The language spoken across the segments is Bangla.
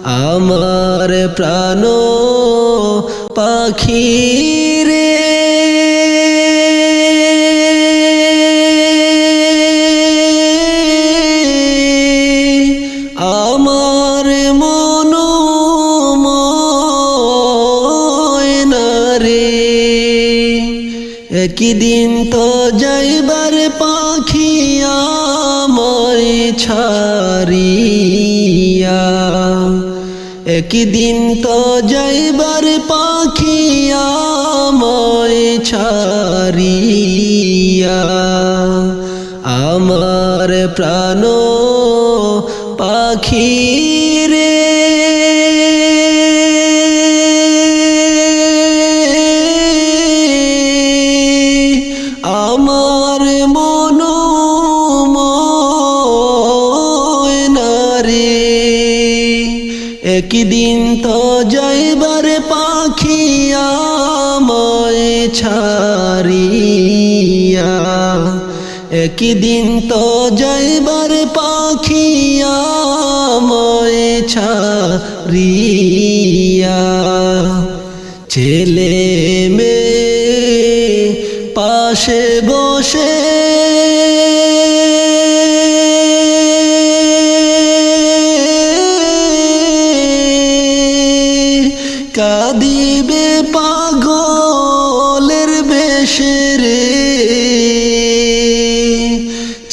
আমার প্রাণ পাখি রে আমার মন ময়না রে একদিন তো যাইবার পাখি আমায় ছাড়িয়া একদিন তো যাইবার পাখি আমায় ছাড়িয়া আমার প্রাণ পাখি রে আমার মন ময়না রে একদিন তো যাইবার পাখি আমায় ছাড়িয়া একদিন তো যাইবার পাখি আমায় ছাড়িয়া ছেলে মেয়ে পাশে বসে কাঁদিবে পাগলের বেশে রে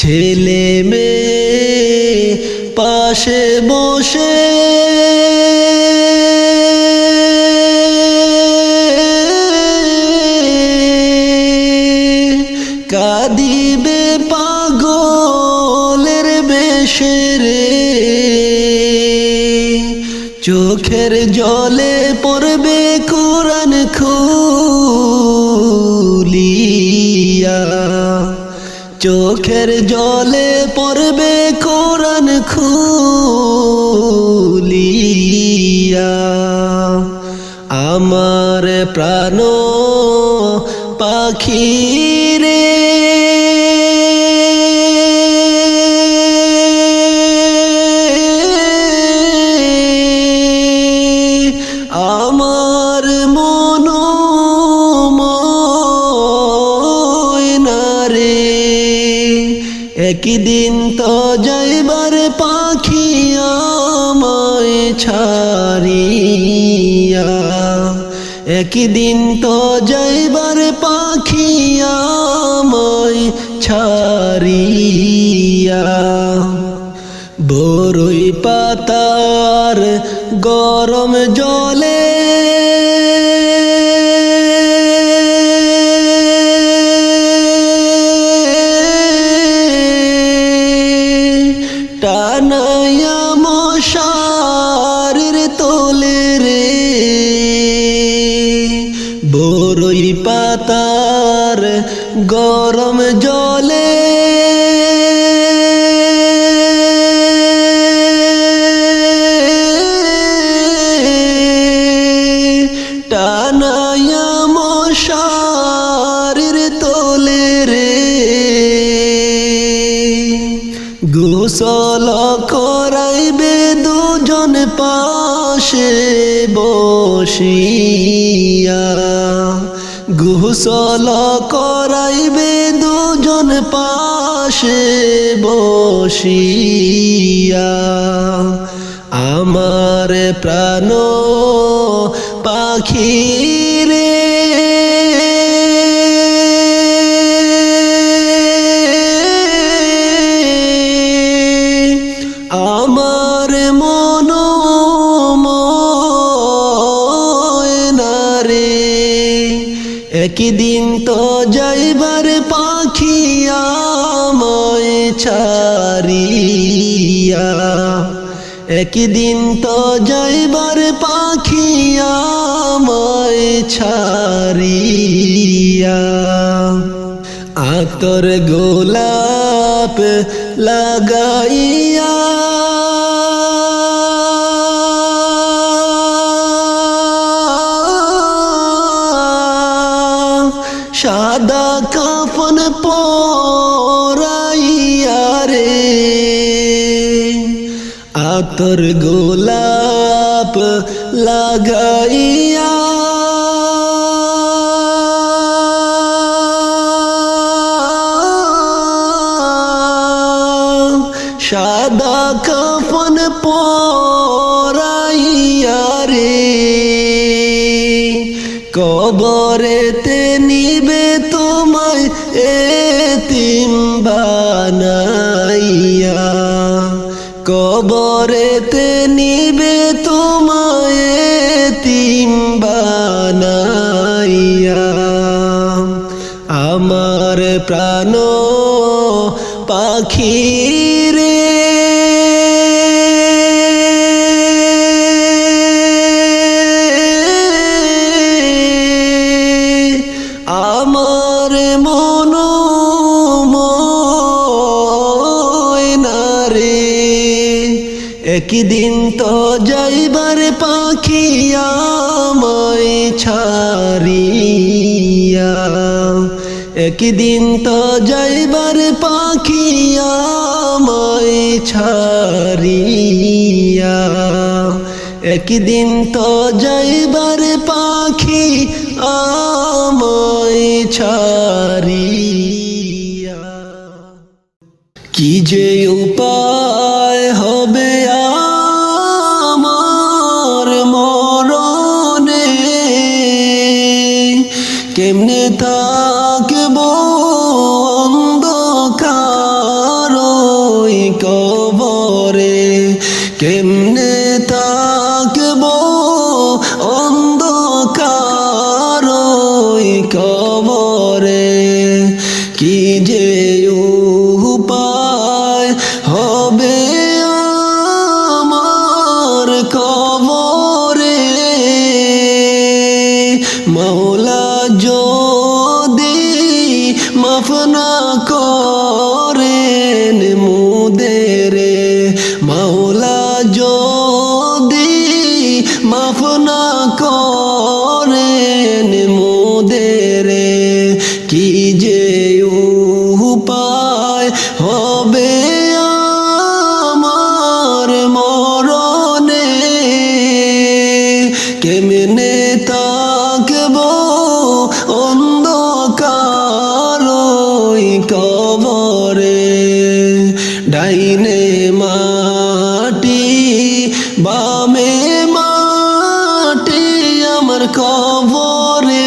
ছেলে মেয়ে পাশে বসে কাঁদিবে পাগলের বেশে রে চোখের জলে পড়বে কোরআন খুলিয়া চোখের জলে পড়বে কোরআন খুলিয়া আমার প্রাণ পাখি রে আমার মন ময়না রে একদিন তো যাইবার পাখি আমায় ছাড়িয়া একদিন তো যাইবার পাখি আমায় ছাড়িয়া বরই পাতার গরম জলে টানায়া মশারির তোলে রে বরই পাতার গরম জলে টানায়া মশারির তোলে রে গোসল করাইবে দুজন পাশে বসিয়া গোসল করাইবে দুজন পাশে বসিয়া আমার প্রাণ পাখি রে আমার মন ময়না রে একদিন তো যাইবার পাখি আমায় ছাড়িয়া একদিন তো যাইবার পাখি আমায় ছাড়িয়া আতর গোলাপ লাগাইয়া সাদা কাফন পরাইয়া রে আতর গোলাপ লাগাইয়া সাদা কাফন পরাইয়া রে কবরেতে নিবে তোমায় এতিম বানাইয়া কবরেতে নিবে তোমায় এতিম বানাইয়া আমার প্রাণ পাখি রে আমার মন ময়না রে একদিন তো যাইবার পাখি আমায় ছাড়িয়া একদিন তো যাইবার পাখি আমায় ছাড়িয়া একদিন তো যাইবার পাখি আমায় ছাড়িয়া কি যে উপায় হবে আমার মরণে কেমনে থাকবো অন্ধকার ওই কবরে কেমনে থাকবো অন্ধকার ওই কবরে কি যে উপায় হবে আমার কবরে মওলা যদি মাফ না করেন মুদেরে মওলা যদি মাফ না করেন মুদেরে কি যে উপায় হবে আমার মরণে কেমনে থাকবো অন্ধকার ওই কবরে ডাইনে মাটি বামে মাটি আমার কবরে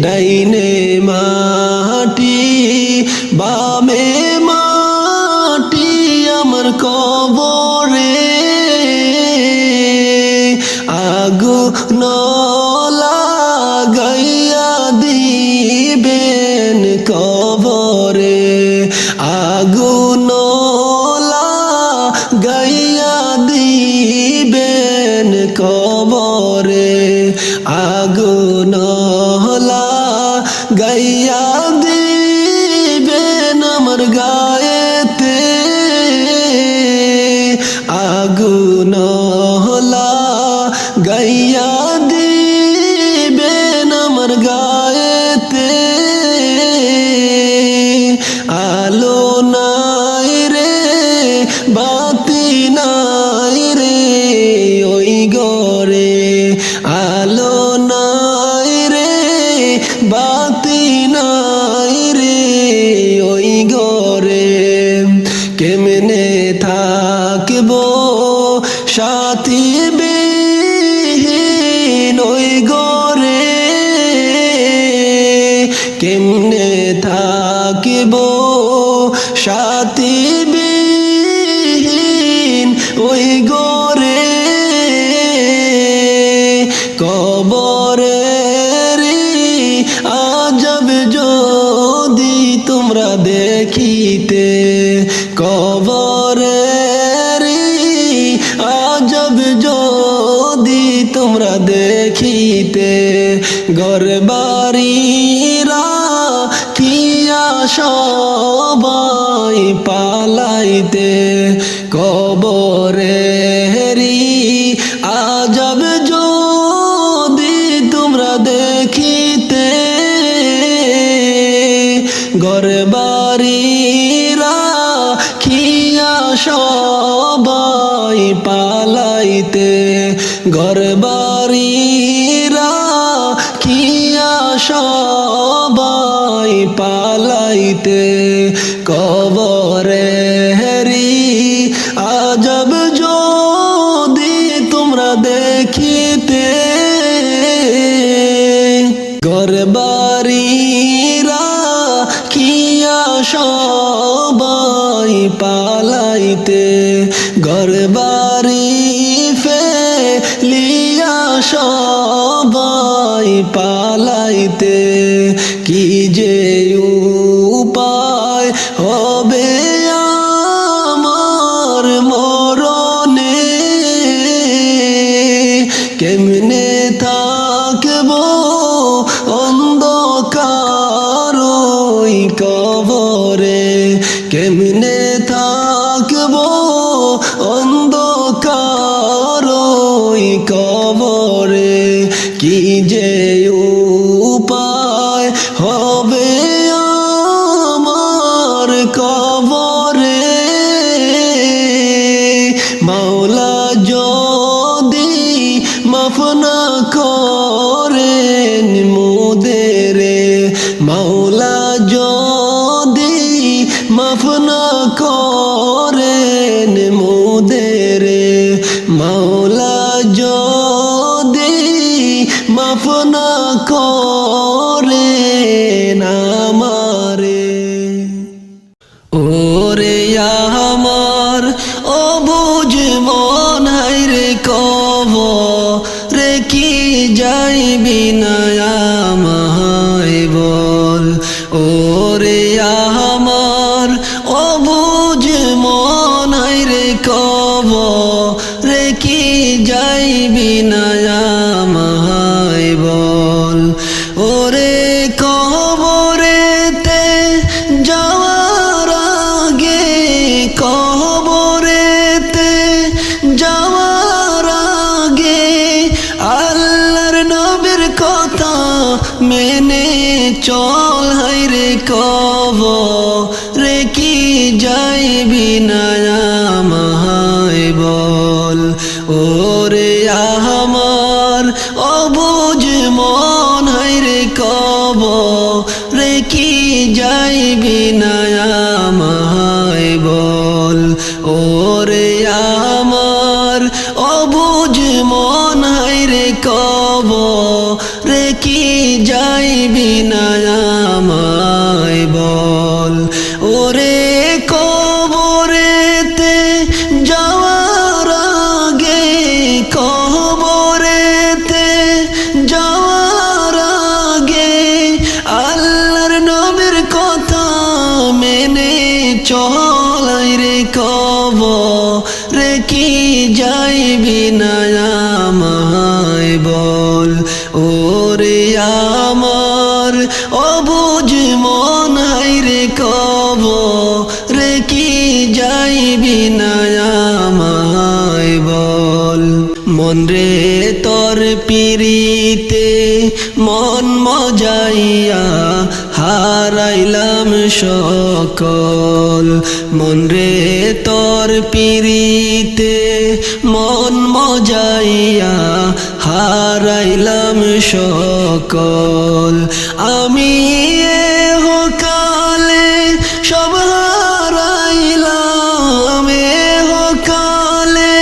ডাইনে মাটি বামে মাটি আমার কবরে আগুন লাগাইয়া দিবেন কবরে আগুন লাগাইয়া দিবেন কবরে আগুন লাগাইয়া দিবেন আমার গায়েতে আগুন লাগাইয়া দিবেন আমার গায়েতে আলো নাই রে বাতি নাই রে ওই ঘরে আলো নাই রে বাতি নাই রে ওই ঘরে কেমনে থাকবো সাথী বিহীন ওই ঘরে কেমনে থাকবো সাথী বিহীন ওই ঘরে কবরের আজব যদি তোমরা দেখিতে কবরের আজব যদি তোমরা দেখিতে ঘরবাড়ি রাখিয়া সবাই পালাইতে কবরেরি আজব যদি তোমরা দেখিতে ঘরবাড়ি রাখিয়া সবাই পালাইতে ঘর বাড়ি রাখিয়া সবাই পালাইতে কবরে আজব যদি তোমরা দেখিতে ঘর বাড়ি রাখিয়া সবাই পালাইতে ঘর বাড়ি ফেলিয়া সবাই পালাইতে কি যে উপায় হবে আমার মরণে কেমনে থাকবো অন্ধকার ওই কবরে কেমনে থাকবো অন্ধকার ওই কবরে কি যে উপায় হবে আমার কবরে মাওলা যদি মাফ না করেন মোদেরে মাওলা যদি মাফ না করেন মোদেরে মাওলা যদি মাফ না করেন আমারে ওরে আমার অবুঝ মন হায়রে কবরে কি যাইবি না আমায় বল ওরে আমার অবুঝ মন হায়রে কবরে কি যাইবি না আমায় বল ওরে কবরেতে যাওয়ার আগে কবরেতে যাওয়ার আগে আল্লাহর নবীর কথা মেনে চল হায়রে কবরে কি যাইবি না আমায় বল ওরে আমার অবুঝ মন হায়রে কবরে কি যাইবি না আমায় বল ওরে আমার অবুঝ মন হায়রে কবরে কি যাইবি না আমায় বল ওরে কবরেতে যাওয়ার আগে কবরেতে যাওয়ার আগে আল্লাহর নবীর কথা মেনে চল রে কবরে কি যাইবি না আমায় বল ওরে আমার অবুঝ মন হায়রে কবরে কি যাইবি না আমায় বল মন রে তোর পিরিতে মন মজাইয়া হারাইলাম সকল মন রে তোর পিরিতে মন মজাইয়া হারাইলাম সকল আমি কালে সব হারাইলাম কালে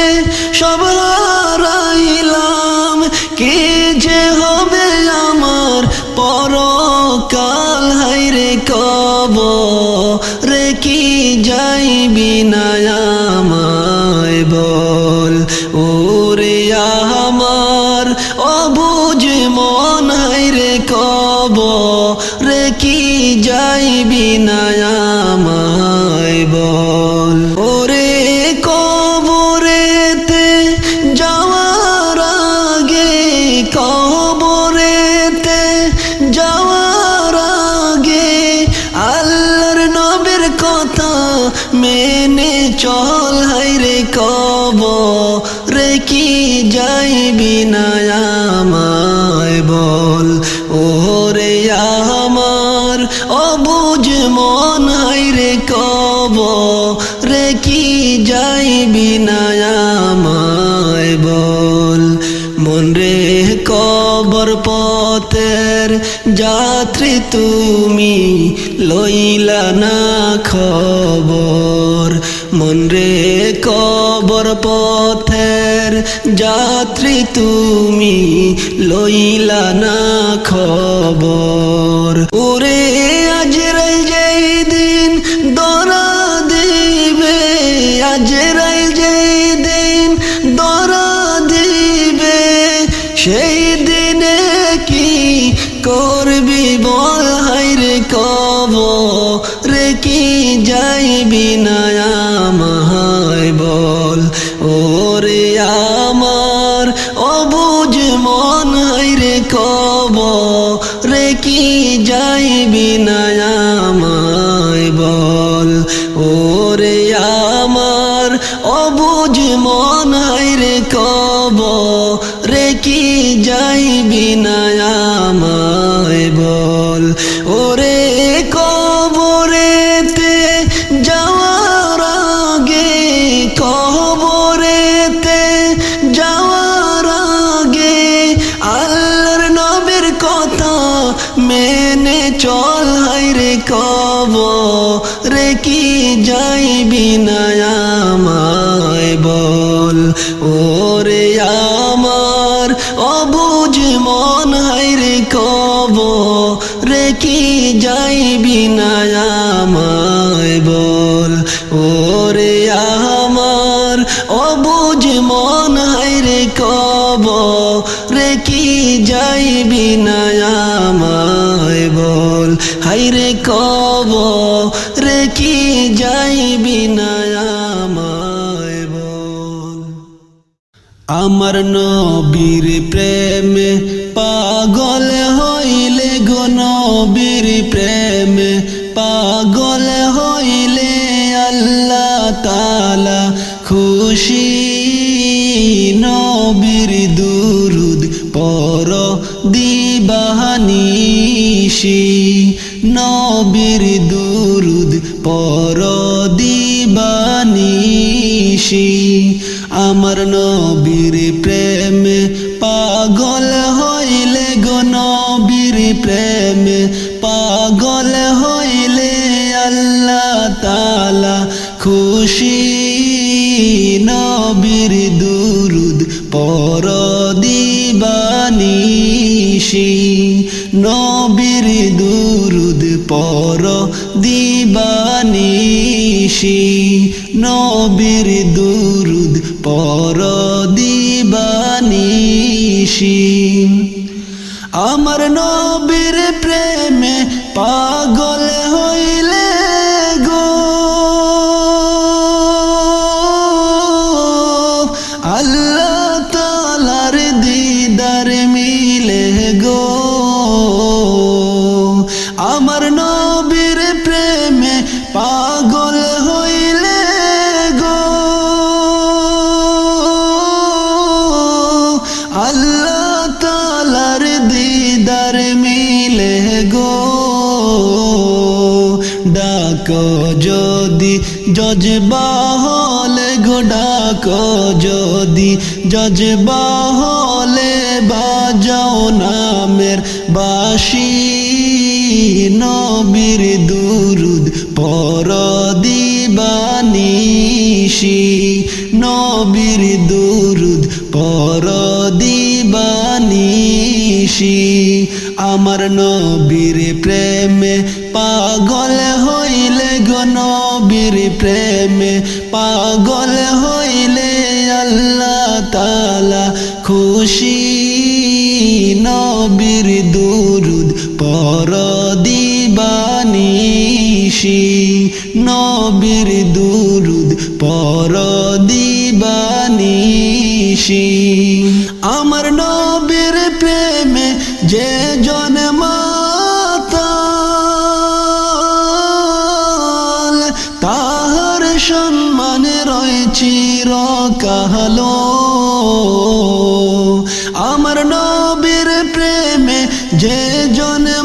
সব হারাইলাম কি যে হবে আমার পরকাল হায়রে কবরে কি যাইবি না আমায় বল ওরে আমার অবুঝ মন হায়রে কবরে কি যাইবি না আমায় বল ওরে কবরেতে যাওয়ার আগে কবরেতে যাওয়ার আগে আল্লাহর নবীর কথা মেনে চল হায়রে কবরে কি যাইবি না আমায় বল ওরে আমার অবুঝ মন হায়রে কবরে কি যাইবি না আমায় মন রে কবর পথের যাত্রী তুমি লইলা না খবর মন রে কবর পথের যাত্রী তুমি লইলা না খবর ওরে আজরাইল যেই দিন দরা দিবে আজরাইল যেই দিন দরা দিবে সেই দিনে কি করবি বল হায়রে কবরে কি যাইবি না আমায় বল ওরে আমার অবুঝ মন হায়রে কবরে কি যাইবি না আমায় বল ওরে আমার অবুঝ মন হায়রে কবরে কি যাইবি না আমায় বল ওরে কবরেতে যাওয়ার আগে কবরেতে যাওয়ার আগে আল্লাহর নবীর কথা মেনে চল হায়রে কবরে কি যাইবি না আমায় বল ওরে আমার অবুঝ মন হায়রে কবরে কি যাইবি না আমায় বল ওরে আমার অবুঝ মন হায়রে কবরে কি যাইবি না আমায় বল হায়রে কবরে কি যাইবি না আমায় বল আমার নবীর প্রেমে পাগল হইলে গো নবীর প্রেমে পাগল হইলে আল্লাহ তাআলা খুশি নবীর দুরুদ পর দিবানিশি নবীর দুরুদ পর দিবানিশি আমার নবীর প্রেমে পাগল হইলে গো নবীর প্রেমে পাগল হইলে আল্লাহ তাআলা খুশি নবীর দুরুদ পর দিবানিশি নবীর দুরুদ পর দিবানিশি নবীর দুরুদ পর দিবানিশি আমার নবীর প্রেমে পাগল হইলে গো আল্লাহ তাআলার দিদার মিলে গো আমার নবীর প্রেমে পাগল হইলে গো আল্লাহ তাআলার দিদার মিলে গো ডাকো যদি জজবা হলে গো ডাকো যদি জজবা হলে বাজাও নামের বাঁশি নবীর দুরুদ পর দিবানিশি নবীর দুরুদ পর দিবানিশি আমার নবীর প্রেমে পাগল হইলে গো নবীর প্রেমে পাগল হইলে আল্লাহ তাআলা খুশি নবীর দুরুদ পর দিবানিশি নবীর দুরুদ পর দিবানিশি আমার নবীর প্রেমে যে জন্মাতাল তাহার সম্মান রয় চিরকালো আমার নবীর প্রেমে যে জন্মাতাল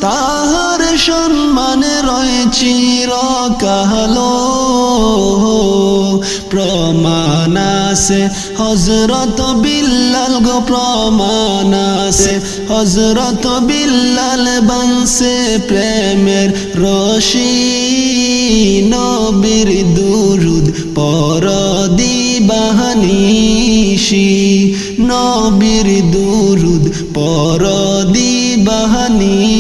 তাহার সম্মান রয় চিরকালো প্রমাণ আছে হযরত বিল্লাল গো প্রমাণ আছে হযরত বিল্লাল বানছে প্রেমের রশি নবীর দুরুদ পর দিবানিশি নবীর দুরুদ পর দিবানিশি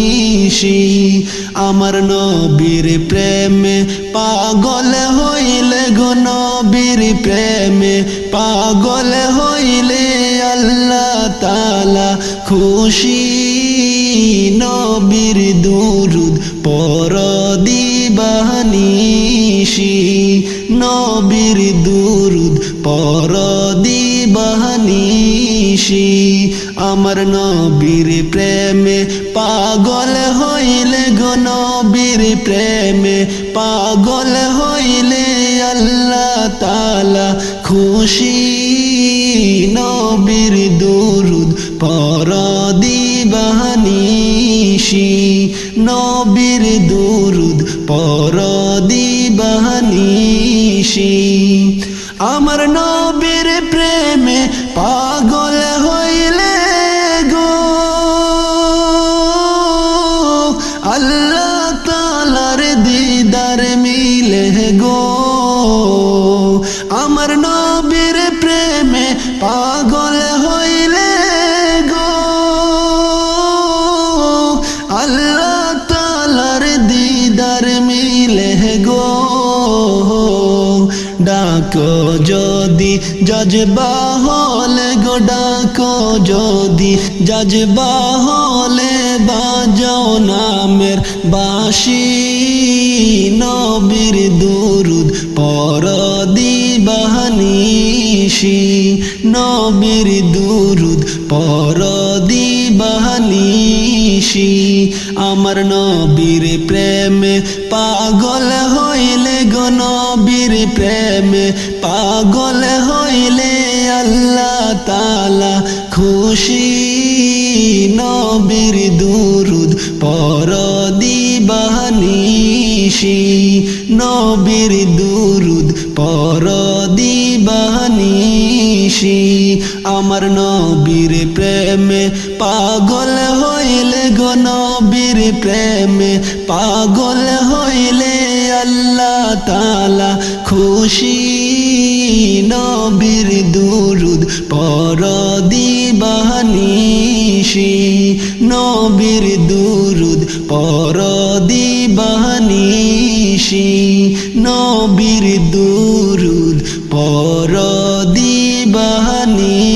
আমার নবীর প্রেমে পাগল হইলে গো নবীর প্রেমে পাগল হইলে আল্লাহ তাআলা খুশি নবীর দুরুদ পর দিবানিশি নবীর দুরুদ পর দিবানিশি আমার নবীর প্রেমে পাগল হইলে গো নবীর প্রেমে পাগল হইলে আল্লাহ তাআলা খুশি নবীর দুরুদ পর দিবানিশি নবীর দুরুদ পর দিবানিশি আমার নবীর প্রেমে পাগল হইলে গো আল্লাহ তাআলার দিদার মিলে গো আমার নবীর প্রেমে পাগল হইলে গো আল্লাহ তাআলার দিদার মিলে গো ডাকো যদি জজবা হলে গো ডাকো যদি জজবা হলে বাজাও নামের বাঁশি নবীর দুরুদ পর দিবানিশি নবীর দুরুদ পর দিবানিশি আমার নবীর প্রেমে পাগল হইলে গো নবীর প্রেমে পাগল হইলে আল্লাহ তাআলা খুশি নবীর দুরুদ পর দিবানিশি নবীর দুরুদ পর দিবানিশি আমার নবীর প্রেমে পাগল হইলে গো নবীর প্রেমে পাগল হইলে আল্লাহ তাআলা খুশি নবীর দুরুদ পর দিবানিশি নবীর দুরুদ পর দিবানিশি নবীর দুরুদ পর দিবানিশি